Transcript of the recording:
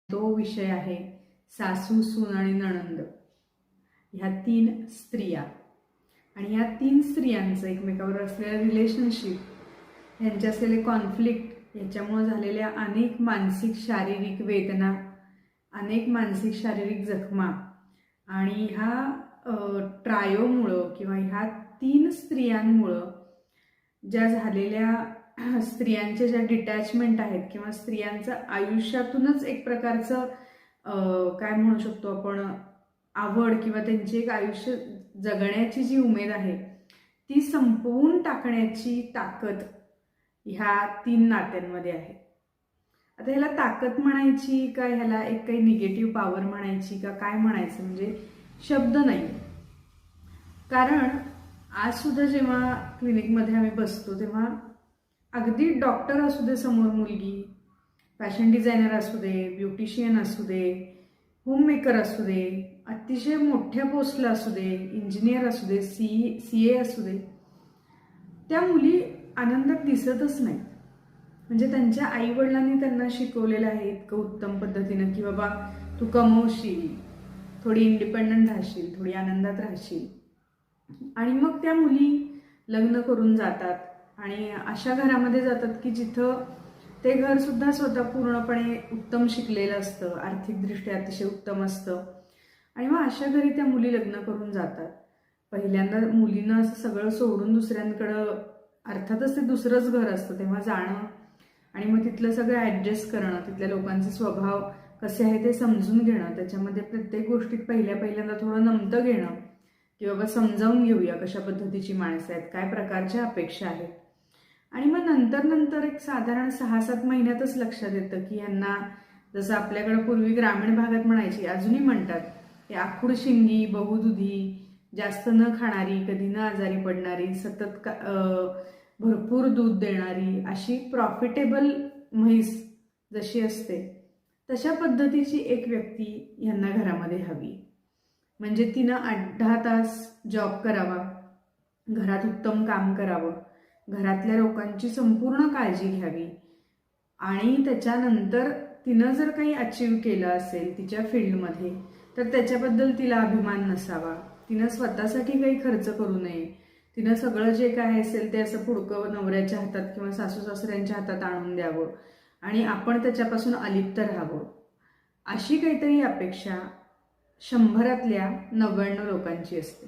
तो विषय आहे सासू, सून आणि नणंद ह्या 3 स्त्रिया. आणि ह्या 3 स्त्रियांचं एकमेकावर असलेलं रिलेशनशिप, यांचे असलेले कॉन्फ्लिक्ट, याच्यामुळे झालेल्या अनेक मानसिक शारीरिक वेदना, अनेक मानसिक शारीरिक जखमा आणि ह्या ट्रायोमुळं किंवा ह्या 3 स्त्रियांमुळं ज्या झालेल्या स्त्रियांच्या ज्या डिटॅचमेंट आहेत किंवा स्त्रियांचं आयुष्यातूनच एक प्रकारचं काय म्हणू शकतो आपण आवड किंवा त्यांची एक आयुष्य जगण्याची जी उमेद आहे ती संपवून टाकण्याची ताकद ह्या 3 नात्यांमध्ये आहे. आता ह्याला ताकद म्हणायची का ह्याला एक काही निगेटिव्ह पॉवर म्हणायची का काय म्हणायचं, म्हणजे शब्द नाही. कारण आज सुद्धा जेव्हा क्लिनिकमध्ये आम्ही बसतो तेव्हा अगदी डॉक्टर असू दे समोर मुलगी, फॅशन डिझायनर असू दे, ब्युटिशियन असू दे, होममेकर असू दे, अतिशय मोठ्या पोस्टला असू दे, इंजिनियर असू दे, CA असू दे, त्या मुली आनंदात दिसतच नाहीत. म्हणजे त्यांच्या आईवडिलांनी त्यांना शिकवलेलं आहे इतकं उत्तम पद्धतीनं की बाबा तू कमवशील, थोडी इंडिपेंडंट राहशील, थोडी आनंदात राहशील. आणि मग त्या मुली लग्न करून जातात आणि अशा घरामध्ये जातात की जिथं ते घरसुद्धा स्वतः पूर्णपणे उत्तम शिकलेलं असतं, आर्थिकदृष्ट्या अतिशय उत्तम असतं. आणि मग अशा घरी त्या मुली लग्न करून जातात. पहिल्यांदा मुलीनं असं सगळं सोडून दुसऱ्यांकडं, अर्थातच ते दुसरंच घर असतं तेव्हा जाणं आणि मग तिथलं सगळं ॲडजस्ट करणं, तिथल्या लोकांचे स्वभाव कसे आहे ते समजून घेणं, त्याच्यामध्ये प्रत्येक गोष्टीत पहिल्यांदा थोडं नमतं घेणं की बाबा समजावून घेऊया कशा पद्धतीची माणसं आहेत, काय प्रकारच्या अपेक्षा आहेत. आणि मग नंतर एक साधारण 6-7 महिन्यातच लक्षात येतं की यांना, जसं आपल्याकडं पूर्वी ग्रामीण भागात म्हणायची, अजूनही म्हणतात, हे आखूड शिंगी, बहुदुधी, जास्त न खाणारी, कधी न आजारी पडणारी, सतत भरपूर दूध देणारी, अशी प्रॉफिटेबल म्हैस जशी असते तशा पद्धतीची एक व्यक्ती यांना घरामध्ये हवी. म्हणजे तिनं 8-10 तास जॉब करावा, घरात उत्तम काम करावं, घरातल्या लोकांची संपूर्ण काळजी घ्यावी आणि त्याच्यानंतर तिनं जर काही अचीव केलं असेल तिच्या फील्डमध्ये तर त्याच्याबद्दल तिला अभिमान नसावा. तिनं स्वतःसाठी काही खर्च करू नये. तिनं सगळं जे काय असेल ते असं पुडकं नवऱ्याच्या हातात किंवा सासू सासऱ्यांच्या हातात आणून द्यावं आणि आपण त्याच्यापासून अलिप्त राहावं, अशी काहीतरी अपेक्षा 100 99 लोकांची असते.